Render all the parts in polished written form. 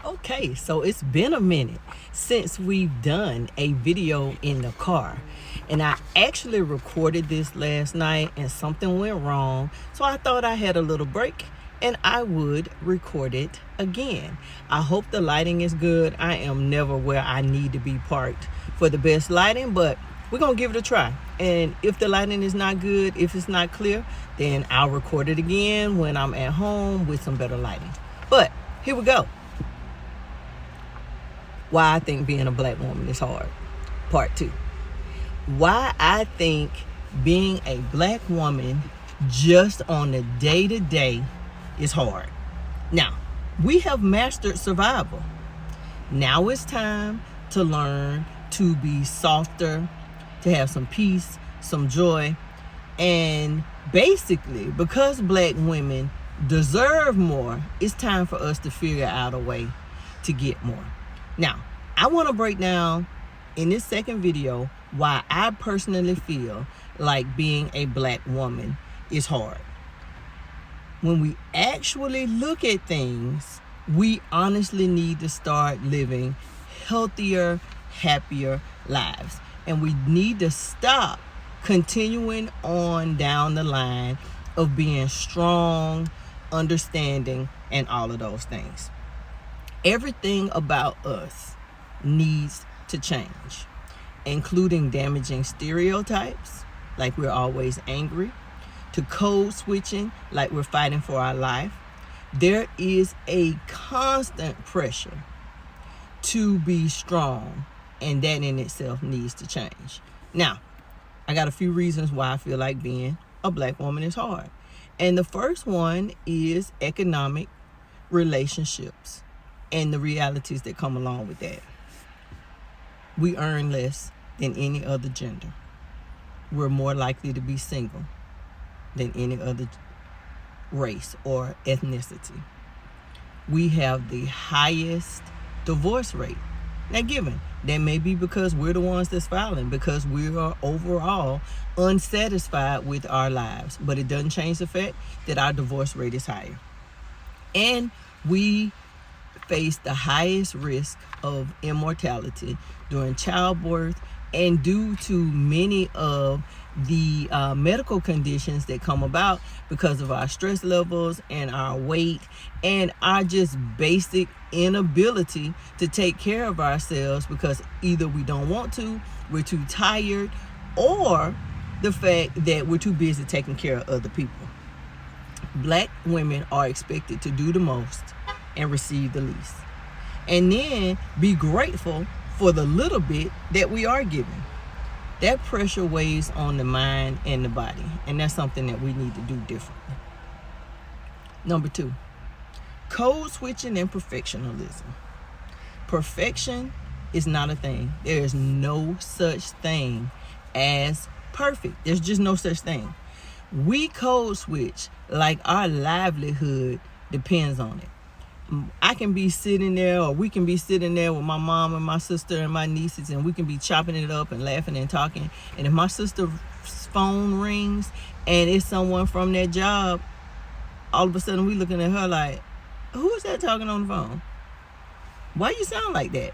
Okay, so it's been a minute since we've done a video in the car. And I actually recorded this last night and something went wrong. So I thought I had a little break and I would record it again. I hope the lighting is good. I am never where I need to be parked for the best lighting, but we're going to give it a try. And if the lighting is not good, if it's not clear, then I'll record it again when I'm at home with some better lighting. But here we go. Why I think being a black woman is hard. Part 2. Why I think being a black woman just on the day-to-day is hard. Now, we have mastered survival. Now it's time to learn to be softer, to have some peace, some joy, and basically, because black women deserve more, it's time for us to figure out a way to get more. Now, I want to break down in this second video why I personally feel like being a black woman is hard. When we actually look at things, we honestly need to start living healthier, happier lives. And we need to stop continuing on down the line of being strong, understanding, and all of those things. Everything about us needs to change, including damaging stereotypes, like we're always angry, to code switching, like we're fighting for our life. There is a constant pressure to be strong, and that in itself needs to change. Now, I got a few reasons why I feel like being a black woman is hard. And the first one is economic relationships and the realities that come along with that. We earn less than any other gender. We're more likely to be single than any other race or ethnicity. We have the highest divorce rate. Now, given that may be because we're the ones that's filing, because we are overall unsatisfied with our lives, but it doesn't change the fact that our divorce rate is higher. And we face the highest risk of immortality during childbirth and due to many of the medical conditions that come about because of our stress levels and our weight and our just basic inability to take care of ourselves, because either we don't want to, we're too tired, or the fact that we're too busy taking care of other people. Black women are expected to do the most and receive the least, and then be grateful for the little bit that we are given. That pressure weighs on the mind and the body, and that's something that we need to do differently. Number 2, code switching and perfectionism. Perfection is not a thing. There is no such thing as perfect. There's just no such thing. We code switch like our livelihood depends on it. I can be sitting there, or we can be sitting there with my mom and my sister and my nieces, and we can be chopping it up and laughing and talking. And if my sister's phone rings and it's someone from that job, all of a sudden we looking at her like, who is that talking on the phone? Why you sound like that?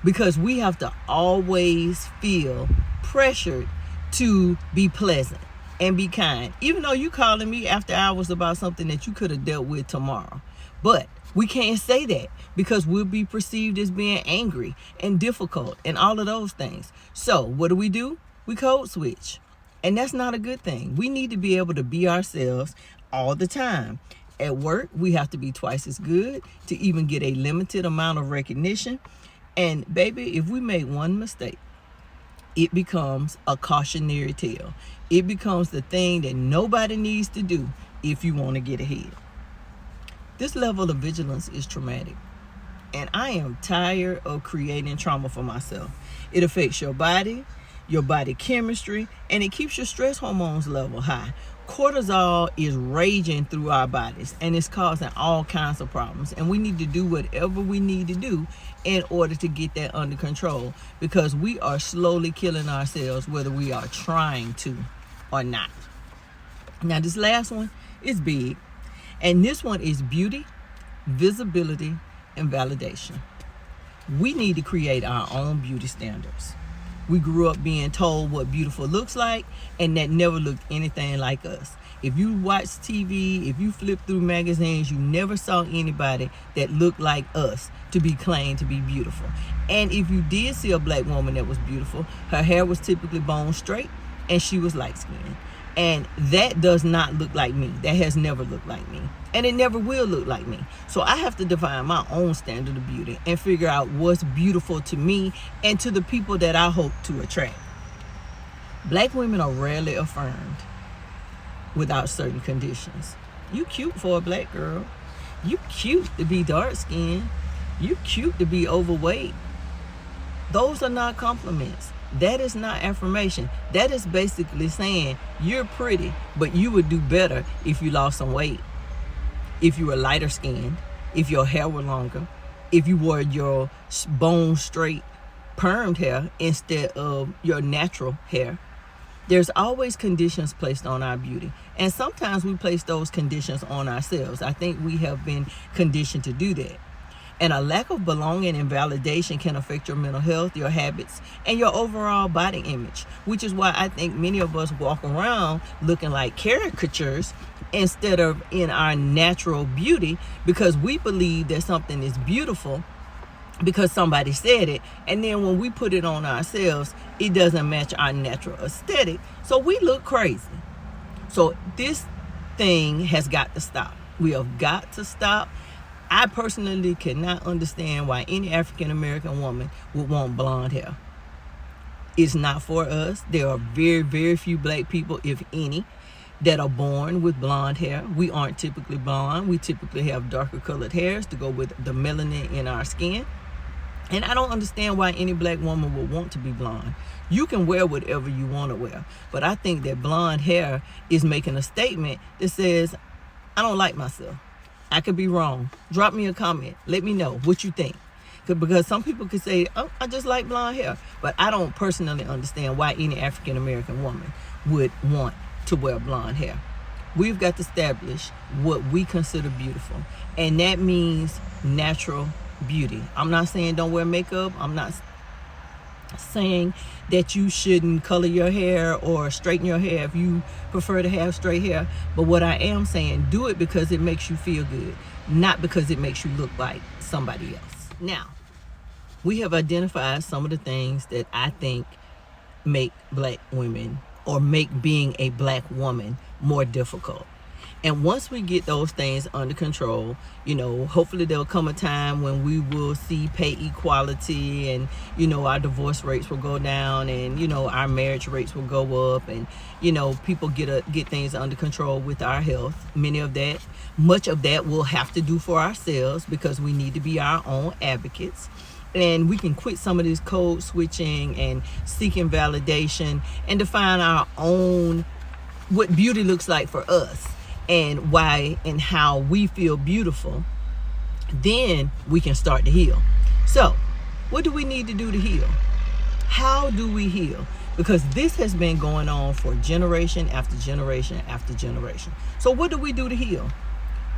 Because we have to always feel pressured to be pleasant and be kind, even though you calling me after hours about something that you could have dealt with tomorrow. But we can't say that because we'll be perceived as being angry and difficult and all of those things. So what do? We code switch. And that's not a good thing. We need to be able to be ourselves all the time. At work, we have to be twice as good to even get a limited amount of recognition. And baby, if we make one mistake, it becomes a cautionary tale. It becomes the thing that nobody needs to do if you want to get ahead. This level of vigilance is traumatic, and I am tired of creating trauma for myself. It affects your body chemistry, and it keeps your stress hormones level high. Cortisol is raging through our bodies, and it's causing all kinds of problems, and we need to do whatever we need to do in order to get that under control, because we are slowly killing ourselves whether we are trying to or not. Now, this last one is big. And this one is beauty, visibility, and validation. We need to create our own beauty standards. We grew up being told what beautiful looks like, and that never looked anything like us. If you watch TV, if you flip through magazines, you never saw anybody that looked like us to be claimed to be beautiful. And if you did see a black woman that was beautiful, her hair was typically bone straight and she was light skinned. And that does not look like me. That has never looked like me. And it never will look like me. So I have to define my own standard of beauty and figure out what's beautiful to me and to the people that I hope to attract. Black women are rarely affirmed without certain conditions. You cute for a black girl. You cute to be dark skinned. You cute to be overweight. Those are not compliments. That is not affirmation. That is basically saying you're pretty, but you would do better if you lost some weight, if you were lighter skinned, if your hair were longer, if you wore your bone straight permed hair instead of your natural hair. There's always conditions placed on our beauty, and sometimes we place those conditions on ourselves. I think we have been conditioned to do that. And a lack of belonging and validation can affect your mental health, your habits, and your overall body image, which is why I think many of us walk around looking like caricatures instead of in our natural beauty, because we believe that something is beautiful because somebody said it, and then when we put it on ourselves, it doesn't match our natural aesthetic, so we look crazy. So this thing has got to stop. We have got to stop. I personally cannot understand why any African American woman would want blonde hair. It's not for us. There are very, very few black people, if any, that are born with blonde hair. We aren't typically blonde. We typically have darker colored hairs to go with the melanin in our skin. And I don't understand why any black woman would want to be blonde. You can wear whatever you want to wear. But I think that blonde hair is making a statement that says, I don't like myself. I could be wrong. Drop me a comment. Let me know what you think. Because some people could say, oh, I just like blonde hair. But I don't personally understand why any African American woman would want to wear blonde hair. We've got to establish what we consider beautiful. And that means natural beauty. I'm not saying don't wear makeup. I'm not saying that you shouldn't color your hair or straighten your hair if you prefer to have straight hair. But what I am saying, do it because it makes you feel good, not because it makes you look like somebody else. Now, we have identified some of the things that I think make black women or make being a black woman more difficult. And once we get those things under control, hopefully there'll come a time when we will see pay equality and, our divorce rates will go down and, our marriage rates will go up and, people get things under control with our health. Much of that we'll have to do for ourselves because we need to be our own advocates. And we can quit some of this code switching and seeking validation and define our own, what beauty looks like for us. And why and how we feel beautiful, then we can start to heal. So, what do we need to do to heal? How do we heal? Because this has been going on for generation after generation after generation. So what do we do to heal?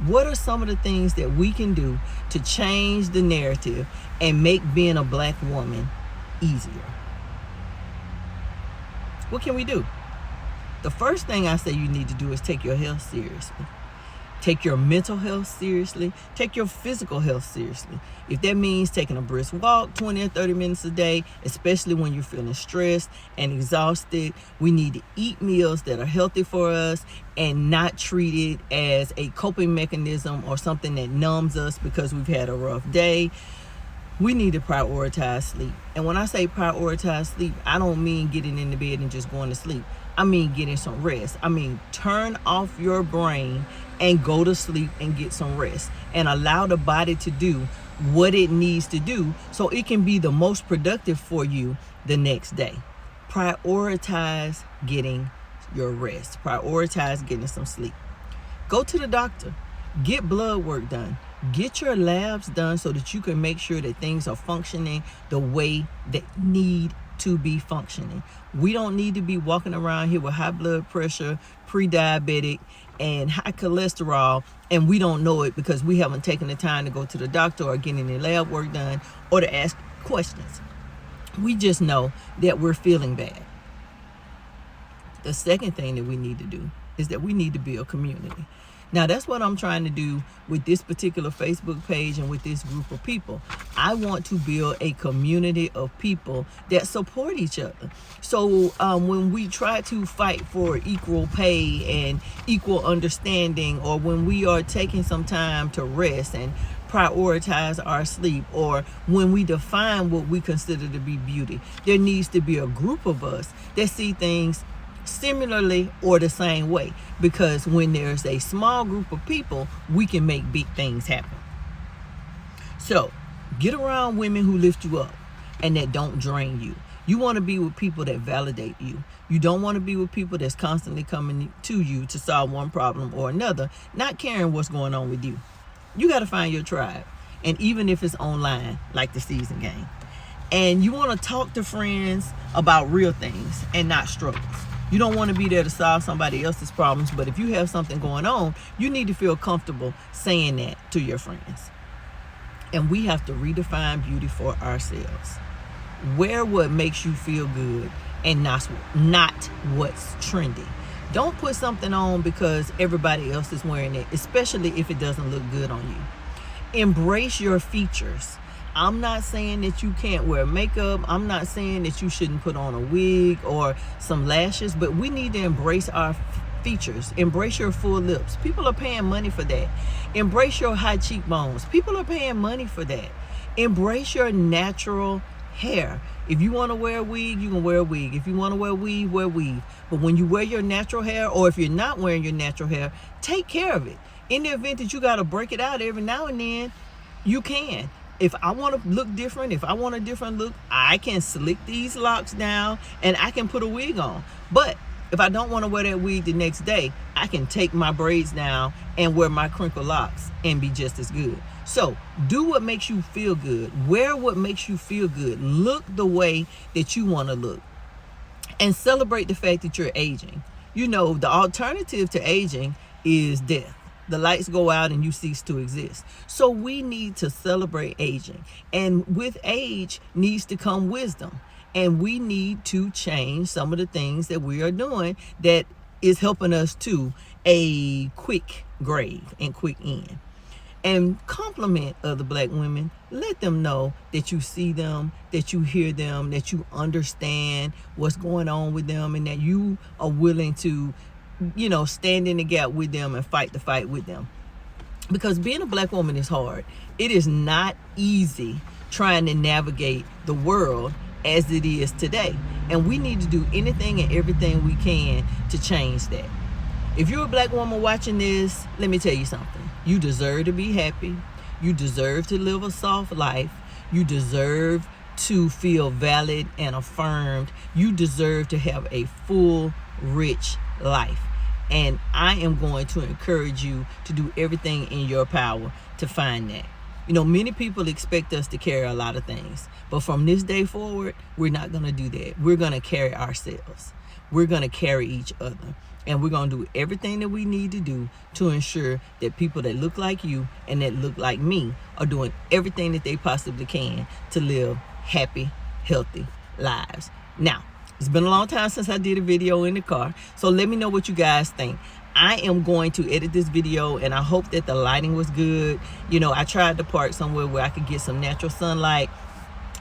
What are some of the things that we can do to change the narrative and make being a black woman easier? What can we do? The first thing I say you need to do is take your health seriously. Take your mental health seriously. Take your physical health seriously. If that means taking a brisk walk 20 or 30 minutes a day, especially when you're feeling stressed and exhausted, we need to eat meals that are healthy for us and not treat it as a coping mechanism or something that numbs us because we've had a rough day. We need to prioritize sleep. And when I say prioritize sleep, I don't mean getting in the bed and just going to sleep. I mean getting some rest. I mean turn off your brain and go to sleep and get some rest and allow the body to do what it needs to do so it can be the most productive for you the next day. Prioritize getting your rest. Prioritize getting some sleep. Go to the doctor. Get blood work done. Get your labs done so that you can make sure that things are functioning the way they need to be functioning. We don't need to be walking around here with high blood pressure, pre-diabetic, and high cholesterol, and we don't know it because we haven't taken the time to go to the doctor or get any lab work done or to ask questions. We just know that we're feeling bad. The second thing that we need to do is that we need to build community. Now, that's what I'm trying to do with this particular Facebook page and with this group of people. I want to build a community of people that support each other. So when we try to fight for equal pay and equal understanding, or when we are taking some time to rest and prioritize our sleep, or when we define what we consider to be beauty, there needs to be a group of us that see things similarly or the same way, because when there's a small group of people, we can make big things happen. So get around women who lift you up and that don't drain you. You want to be with people that validate you. You don't want to be with people that's constantly coming to you to solve one problem or another, not caring what's going on with you. You got to find your tribe, and even if it's online, like the season game. And you want to talk to friends about real things and not struggles. You don't want to be there to solve somebody else's problems, but if you have something going on, you need to feel comfortable saying that to your friends. And we have to redefine beauty for ourselves. Wear what makes you feel good and not what's trendy. Don't put something on because everybody else is wearing it, especially if it doesn't look good on you. Embrace your features. I'm not saying that you can't wear makeup. I'm not saying that you shouldn't put on a wig or some lashes, but we need to embrace our features. Embrace your full lips. People are paying money for that. Embrace your high cheekbones. People are paying money for that. Embrace your natural hair. If you want to wear a wig, you can wear a wig. If you want to wear weave, wear weave. But when you wear your natural hair, or if you're not wearing your natural hair, take care of it. In the event that you got to break it out every now and then, you can. If I want to look different, if I want a different look, I can slick these locks down and I can put a wig on. But if I don't want to wear that wig the next day, I can take my braids down and wear my crinkle locks and be just as good. So do what makes you feel good. Wear what makes you feel good. Look the way that you want to look. And celebrate the fact that you're aging. You know, the alternative to aging is death. The lights go out and you cease to exist. So we need to celebrate aging. And with age needs to come wisdom. And we need to change some of the things that we are doing that is helping us to a quick grave and quick end. And compliment other black women. Let them know that you see them, that you hear them, that you understand what's going on with them, and that you are willing to, stand in the gap with them and fight the fight with them. Because being a black woman is hard. It is not easy trying to navigate the world as it is today. And we need to do anything and everything we can to change that. If you're a black woman watching this, let me tell you something. You deserve to be happy. You deserve to live a soft life. You deserve to feel valid and affirmed. You deserve to have a full, rich life. And I am going to encourage you to do everything in your power to find that. Many people expect us to carry a lot of things. But from this day forward, we're not going to do that. We're going to carry ourselves. We're going to carry each other. And we're going to do everything that we need to do to ensure that people that look like you and that look like me are doing everything that they possibly can to live happy, healthy lives. Now, it's been a long time since I did a video in the car, so let me know what you guys think. I am going to edit this video, and I hope that the lighting was good. I tried to park somewhere where I could get some natural sunlight,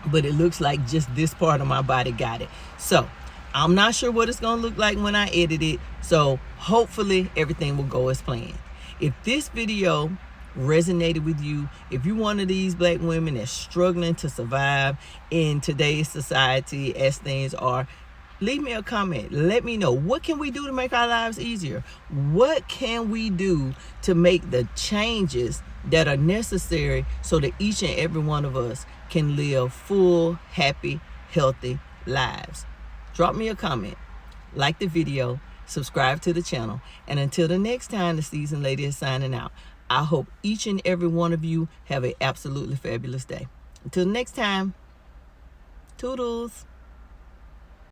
but it looks like just this part of my body got it. So I'm not sure what it's going to look like when I edit it, so hopefully everything will go as planned. If this video resonated with you, if you're one of these black women that's struggling to survive in today's society as things are, leave me a comment. Let me know, what can we do to make our lives easier? What can we do to make the changes that are necessary so that each and every one of us can live full, happy, healthy lives? Drop me a comment, like the video, subscribe to the channel, and until the next time the seasoned lady is signing out, I hope each and every one of you have an absolutely fabulous day. Until next time, toodles.